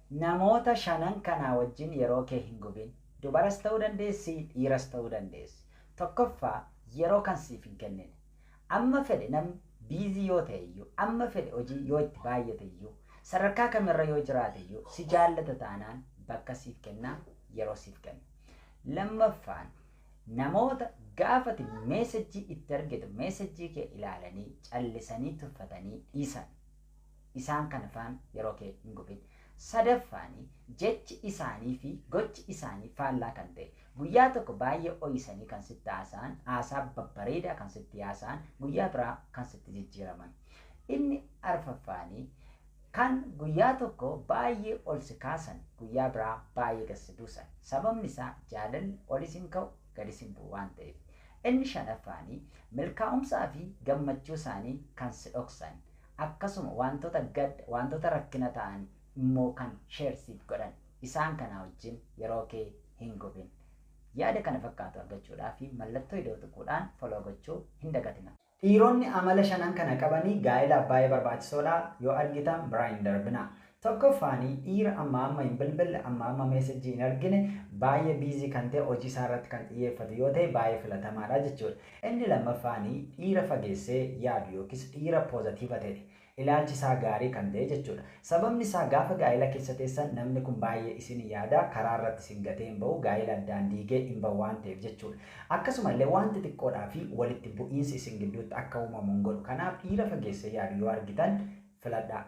namoota shanan kanaa wajjin yeroo kee hin gubin. Dubaras ta'uu dandeessi, dhiiras ta'uu dandeessi. Tokkoffaa yeroo kan siif hin kennine. Amma fedhe namni biizii yoo ta'e iyyuu, amma fedhe hojii yoo itti baay'ate iyyuu, sadarkaa kamirra yoo jiraate iyyuu, si jaallata taanaan bakka siif kennaa, yeroo siif kenna. Lammaffaan namoota gaafati meesajii itti argitu meesajii kee ilaalanii callisanii tuffatanii dhiisan. Isaan kana faan yeroo kee hin gubin. Sadaffaanii jechi isaanii fi gochi isaanii faallaa kan ta'e guyyaa tokko baay'ee ho'isanii kan sitti haasa'an, haasaa babbareedaa kan sitti haasa'an, guyyaa biraa kan sitti jijjiiraman. Inni arfaffaanii kan guyyaa tokko baay'ee ol si kaasan, guyyaa biraa baay'ee gad si buusan. Sababni isaa jaalalli olis hin ka'u gadis hin bu'u waan ta'eef. Inni shanaffaanii milkaa'umsaa fi gammachuu isaanii kan si dhoksan, akkasuma wantoota rakkina ta'an immoo kan sheersiif godhan. Isaan kana wajjin yeroo kee hin gubin. Yaada kana fakkaatu argachuudhaa fi mallattoo iddoo tuquudhaan foloo gochuu hin dagatina. Dhiironni amala shanan kana qabanii gaa'elaaf baay'ee barbaachisoodha. Yoo argitan biraa hin darbina. Tokkoffaanii dhiira amma hin bilbille amma meesajii hin argine baay'ee biizii kan ta'e hojii isaa irratti kan xiyyeeffatu yoo ta'e baay'ee filatamaadha jechuudha. Inni lammaffaanii dhiira fageessee yaadu yookiis dhiira poozitiiva ta'e ilaalchi isaa gaarii kan ta'e jechuudha. Sababni isaa gaafa gaa'ela keessa teessan namni kun baay'ee isin yaada karaa irratti isin gatee hin bahu gaa'ela addaan diigee hin bahu waan ta'eef jechuudha. Akkasumallee wanti xiqqoodhaa fi walitti bu'iinsi isin gidduutti akka uumamu hin godhu. Kanaaf dhiira fageessee yaadu yoo argitan filadhaa.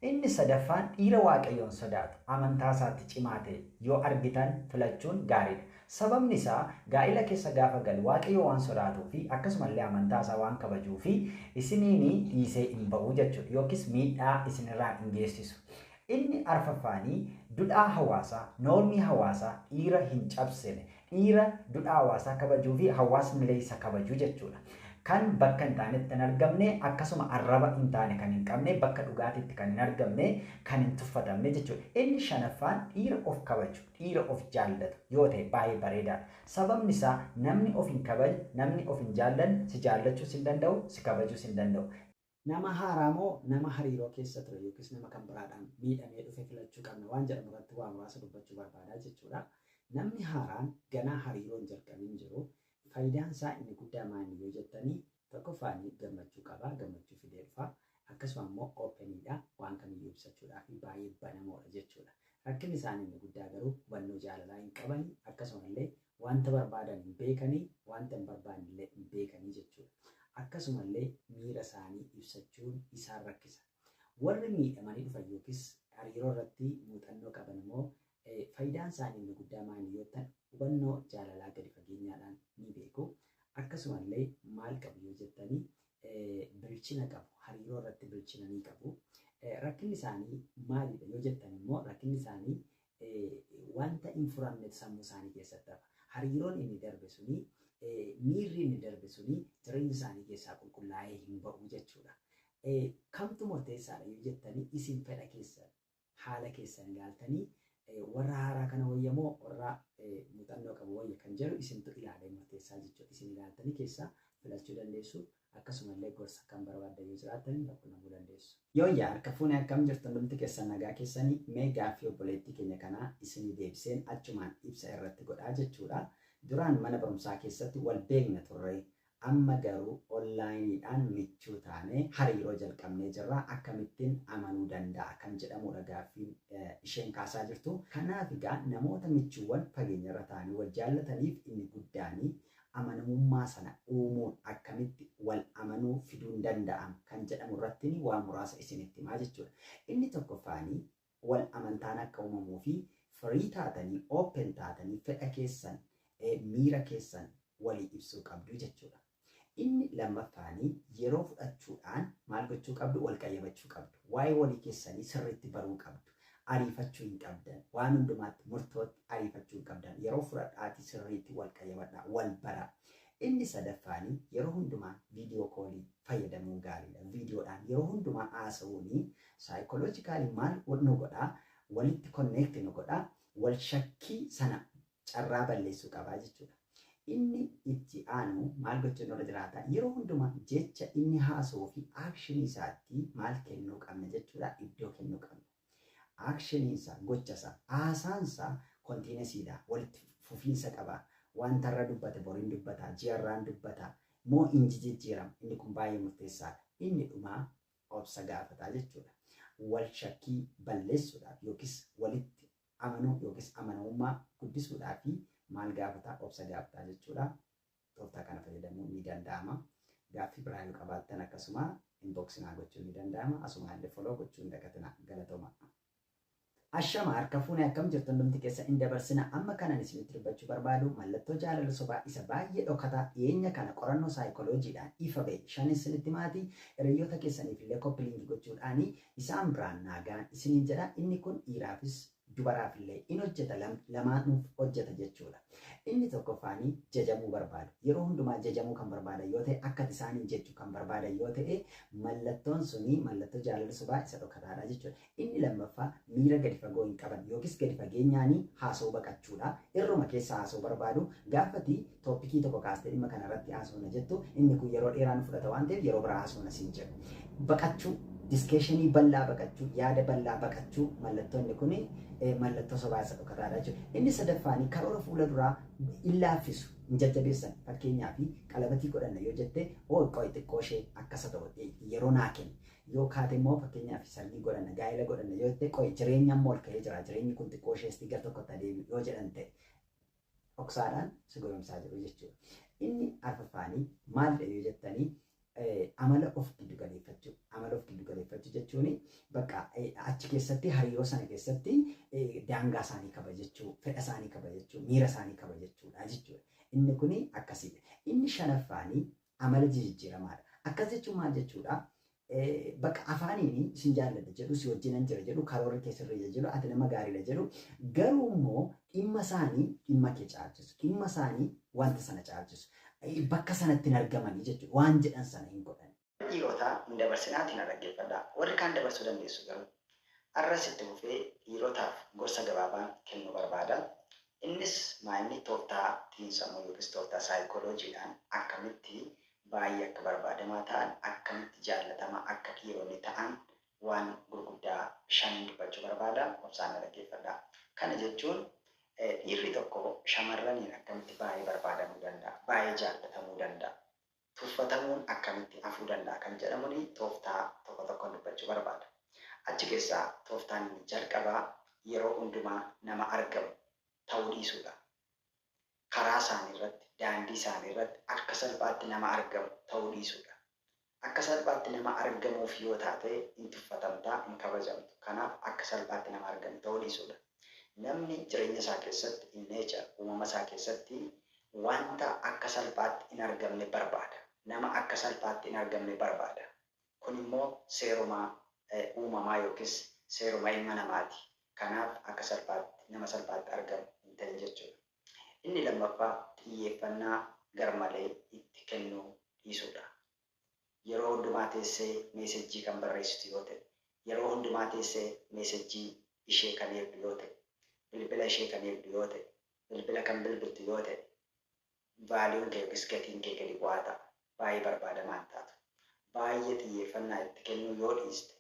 Inni sadaffaan dhiira waaqayyoon sodaatu amantaa isaatti cimaa ta'e yoo argitan filachuun gaariidha. Sababni isaa gaa'ela keessa gaafa galu waaqayyo waan sodaatuu fi akkasumallee amantaa isaa waan kabajuu fi isiniini dhiisee hin bahu jechuudha yookiis miidhaa isinirraa hin geessisu. Inni arfaffaanii dudhaa hawaasaa, noormii hawaasaa dhiira hin cabsine, dhiira dudhaa hawaasaa kabajuu fi hawaasnillee isa kabajuu jechuudha. Kan bakka hin taanetti hin argamne akkasuma arraba hin taane kan hin qabne bakka dhugaatiitti kan hin argamne kan hin tuffatamne jechuudha. Inni shanaffaan dhiira of kabaju, dhiira of jaallatu yoo ta'e baay'ee bareedaadha. Sababni isaa namni of hin kabaju, namni of hin jaallanne si jaallachuus hin danda'u, si kabajuus hin danda'u. Nama haaraa moo nama hariiroo keessa ture yookiis nama kan biraadhaan miidhamee dhufe filachuu qabna waan jedhamu irratti waa muraasa dubbachuu barbaadaa jechuudha. Namni haaraan ganaa hariiroo hin jalqabin jiru. Faayidaan isaa inni guddaa maali yoo jettanii tokkoffaanii gammachuu qaba, gammachuu fidee dhufa. Akkasuma immoo oopeniidha, waan kamiyyuu ibsachuudhaaf baay'ee banamoodha jechuudha. Rakkinni isaanii inni guddaa garuu hubannoo jaalalaa hin qabani, akkasumallee wanta barbaadan hin beekanii, wanta hin barbaanne illee hin beekanii jechuudha. Akkasumallee miira isaanii ibsachuun isaan rakkisa. Warri miidhamanii dhufan yookiis hariiroo irratti muuxannoo qaban immoo faayidaan isaanii inni guddaa maali yoo ta'an hubannoo jaalalaa gadi fageenyaadhaan ni beeku. Akkasumallee maal qabu yoo jettanii bilchina qabu, hariiroo irratti bilchina ni qabu. Rakkinni isaanii maalidha yoo jettan immoo rakkinni isaanii wanta hin furamne sammuu isaanii keessatti hafa. Hariiroon inni darbe suni, miirri inni darbe suni jireenya isaanii keessaa qulqullaa'ee hin ba'u jechuudha. Kamtu murteessaadha yoo jettanii isin fedha keessan haala keessan ilaaltanii warra haaraa kana wayyamoo warra muuxannoo qabu wayya kan jedhu isintu ilaalee murteessaa jechuudha. Isin ilaaltanii keessaa filachuu dandeessu. Akkasumallee gorsa kan barbaaddan yoo jiraatan quunnamuu dandeessu. Yoo harka fuunee akkam jirtu hundumti keessan nagaa keessanii mee gaaffii obboleettii keenya kanaa isinii deebiseen achumaan ibsa irratti godhaa jechuudha. Duraan mana barumsaa keessatti wal beekna turre. Amma garuu onlaayiniidhaan michuu taanee hariiroo jalqabnee jirra. Akkamittiin amanuu danda'a kan jedhamudha gaaffiin isheen kaasaa jirtu. Kanaaf egaa namoota michuuwwan fageenyarra ta'anii wal jaallataniif inni guddaanii amanamummaa sana uumuun akkamitti wal amanuu fiduun danda'am kan jedhamu irratti waan muraasa isinitti himaa jechuudha. Inni tokkoffaanii wal amantaan akka uumamuu fi firii taatanii, open taatanii fedha keessan, miira keessan walii ibsuu qabdu jechuudha. Inni lammaffaanii yeroo fudhachuudhaan maal gochuu qabdu? Wal qayyabachuu qabdu. Waa'ee walii keessanii sirriitti baruu qabdu. Ariifachuu hin qabdan. Waan hundumaatti murtootti ariifachuu hin qabdan. Yeroo fudhadhaati sirriitti wal qayyabadhaa, wal bara. Inni sadaffaanii yeroo hundumaa viidiyoo koolii fayyadamuun gaariidha. Viidiyoodhaan yeroo hundumaa haasa'uun saayikooloojikaalii maal nu godhaa? Walitti konneekti nu godhaa. Wal shakkii sana carraa balleessuu qabaa jechuudha. Inni itti aanu maal gochuun irra jiraata? Yeroo hundumaa jecha inni haasa'uu fi aakshinii isaatti maal kennuu qabna jechuudha, iddoo kennuu qabna. Akshiniinsa, gochasa, haasaansa kontiinesiidha. Walitti fufiinsa qaba. Wanta irra dubbate boriin dubbata, ji'arraan dubbata. Moo inji jijjiirama. Inni kun baay'ee murteessaadha. Inni dhumaa obsa gaafataa jechuudha. Wal shakkii balleessuudhaaf yookiis walitti amanuu yookiis amanamummaa guddisuudhaaf maal gaafataa obsa gaafataa jechuudha. Tooftaa kana fayyadamuu ni danda'ama. Gaaffii biraa yoo qabaattan akkasuma inboxinaa gochuun ni danda'ama. Asumaallee foloo gochuun dagatina galatoma. Ashama harka fuunee akkam jirtu hundumti keessa hin dabarsina. Amma kanan isinitti dubbachuu barbaadu mallattoo jaalala sobaa isa baay'ee dhokataa dhiyeenya kana qorannoo saayikolojiidhaan ifa ba'e shan isinitti maatii hiriyoota keessaniif illee koppiliingi gochuudhaan isaan biraan naagaan isiniin jedha. Inni kun dhiiraafis dubaraaf illee in hojjeta lamaanuuf hojjeta jechuudha. Inni tokkoffaanii jajamuu barbaadu. Yeroo hundumaa jajamuu kan barbaadan yoo ta'e akka isaaniin jechuu kan barbaadan yoo ta'e mallattoon suni mallattoo jaalala sobaa isa dhokataadha jechuudha. Inni lammaffaa miira gadi fagoo hin qaban yookiis gadi fageenyaanii haasoo baqachuudha. Irruma keessa haasoo barbaadu gaafati tooppikii tokko kaastee dhimma kanarratti haasoo jettu inni kun yeroo dheeraa nu fudhata waan ta'eef yeroo biraa haasoo siin jedhu. Baqachuu diskeeshinii bal'aa baqachuu yaada bal'aa baqachuu mallattoonni kun mallattoo sobaa isa dhokataadha jechuudha. Inni sadaffaanii karoora fuula duraa hin laaffisu hin jajjabeessan fakkeenyaaf qalabatii godhanna yoo jette qo'i xiqqoo ishee akkasa ta'u yeroo naa kenni. Yoo kaate immoo fakkeenyaaf sargii godhanna gaa'ela godhanna yoo jette qo'i jireenya ammoo ol ka'ee jira jireenyi kun xiqqoo ishee isti gar tokkotti adeemu yoo jedhan ta'e dhoksaadhaan si goromsaa jiru jechuudha. Inni arfaffaanii maalidha yoo jettanii amala of giddu galeeffachuu. Amala of giddu galeeffachuu jechuun bakka achi keessatti hariiroo sana keessatti daangaa isaanii kabajachuu, fedha isaanii kabajachuu, miira isaanii kabajachuudha jechuudha. Inni kun akkasiidha. Inni shanaffaanii amala jijjiiramaadha. Akkas jechuun maal jechuudha? Bakka afaaniin isin jaalladha jedhu si wajjinan jira jedhu karoora keessarra jedhu ati nama gaariidha jedhu garuu immoo dhimma isaanii dhimma kee caalchisu. Dhimma isaanii wanta sana caalchisu. Bakka sanatti hin argamanii jechuudha. Waan jedhan sana hin godhan. Dhiirota hin dabarsinaatiin dhaggeeffadhaa. Warri kaan dabarsuu dandeessu garuu arras itti fufee dhiirotaaf gorsa gabaabaa kennuu barbaada. Innis maa'inni tooftaa xiinsammuu yookiis tooftaa saayikolojiidhaan akkamitti baay'ee akka barbaadamaa ta'an akkamitti jaallatamaa akka dhiironni ta'an waan gurguddaa shan dubbachuu barbaada. Obsaan dhaggeeffadhaa. Kana jechuun dhiirri tokko shamarraniin akkamitti baay'ee barbaadamuu danda'a, baay'ee jaallatamuu danda'a, tuffatamuun akkamitti hafuu danda'a kan jedhamuun tooftaa tokko tokkoon dubbachuu barbaada. Achi keessaa tooftaan jalqabaa yeroo hundumaa nama argamu ta'uu dhiisuudha. Karaa isaanii irratti, daandii isaanii irratti akka salphaatti nama argamu ta'uu dhiisuudha. Akka salphaatti nama argamuuf yoo taate hin tuffatamtaa, hin kabajamtu. Kanaaf akka salphaatti nama argamu ta'uu dhiisuudha. Namni jireenya isaa keessatti inneecha uumama isaa keessatti wanta akka salphaatti hin argamne barbaada. Nama akka salphaatti hin argamne barbaada. Kun immoo seerumaa uumamaa yookiis seeruma ilma namaati. Kanaaf akka salphaatti nama salphaatti argamu hin ta'in jechuudha. Inni lammaffaa xiyyeeffannaa garmalee itti kennuu dhiisuudha. Yeroo hundumaa teessee meesejjii kan barreessitu yoo ta'e, yeroo hundumaa teessee meesejjii ishee kan eegdu yoo ta'e, bilbila ishee kan eegdu yoo ta'e, bilbila kan bilbiltu yoo ta'e, vaaliyuun kee yookiis gatiin kee gadi bu'aa ta'a. Baay'ee barbaadamaa taatu. Baay'ee xiyyeeffannaa itti kennuu yoo dhiiste,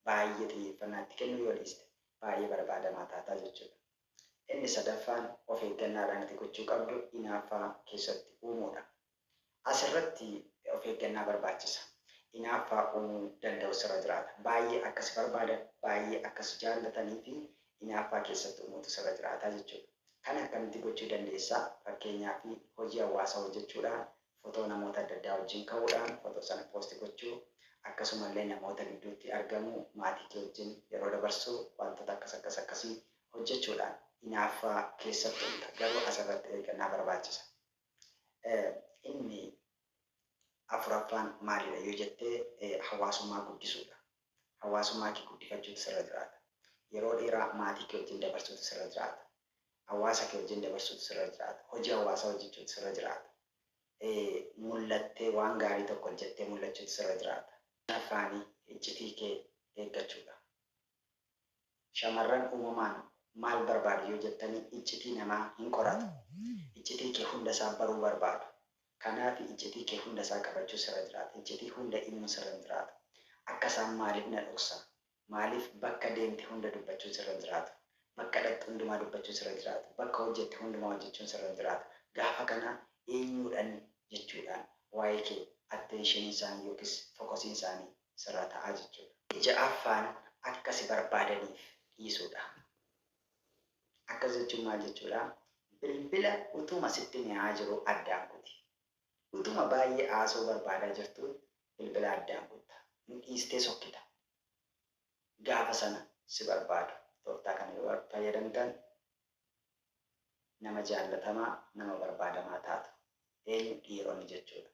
baay'ee xiyyeeffannaa itti kennuu yoo dhiiste, baay'ee barbaadamaa taata jechuudha. Inni sadaffaan of eeggannaadhaan itti gochuu qabdu hinaaffaa keessatti uumuudha. Asirratti of eeggannaa barbaachisa. Hinaaffaa uumuu danda'u sirra jiraata. Baay'ee akkas barbaadan, baay'ee akkas jaallatanii fi hinaaffaa keessatti uumuutu sirra jiraata jechuudha. Kana akkamitti gochuu dandeessaa? Fakkeenyaaf hojii hawaasaa hojjechuudhaan, footoo namoota adda addaa wajjin ka'uudhaan, footoo sana poosti gochuu, akkasumallee namoota gidduutti argamu, maatii kee wajjin yeroo dabarsuu, wantoota akkasii hojjechuudhaan hinaaffaa keessatti uumta. Garuu asirratti eeggannaa barbaachisa. Inni afuraffaan maalidha yoo jettee hawaasummaa guddisuudha. Hawaasummaa kee guddifachuutu sirra jiraata. Yeroo dheeraa maatii kee wajjin dabarsuutu sirra jiraata. Hawaasa kee wajjin dabarsuutu sirra jiraata. Hojii hawaasaa hojjechuutu sirra jiraata. Mul'attee waan gaarii tokko hojjettee mul'achuutu sirra jiraata. Afraanii iccitii kee eeggachuudha. Shamarran uumamaan maal barbaadu yoo jettanii iccitii namaa hin qoratu. Iccitii kee hunda isaa baruu barbaadu. Kanaaf iccitii kee hunda isaa qabachuu sirra jiraata. Iccitii hunda himuu sirra jiraata. Akka isaan maaliif na dhoksa? Maaliif bakka deemte hunda dubbachuun sirra hin jiraatu. Bakka dhaqxu hundumaa dubbachuun sirra hin jiraatu. Bakka hojjette hundumaa hojjechuun sirra hin jiraatu. Gaafa kana eenyuudhaan jechuudhaan waa'ee kee atteenshinii isaanii yookiis fookasiin isaanii sirra ta'aa jechuudha. Ja'affaan akka si barbaadaniif dhiisuudha. Akkas jechuun maal jechuudha? Bilbila utuma sitti mi'aa jiru addaan kuti. Utuma baay'ee haasoo barbaadaa jirtu bilbila addaan kutta. Dhiistee sokkita. Gaafa sana si barbaadu. Tooftaa kana yoo fayyadamtan nama jaallatamaa, nama barbaadamaa taatu. Eenyu dhiironni jechuudha.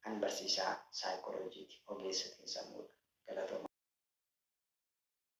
An barsiisaa saayikolojiiti. Ogeessa xiinsammuudha. Galatooma.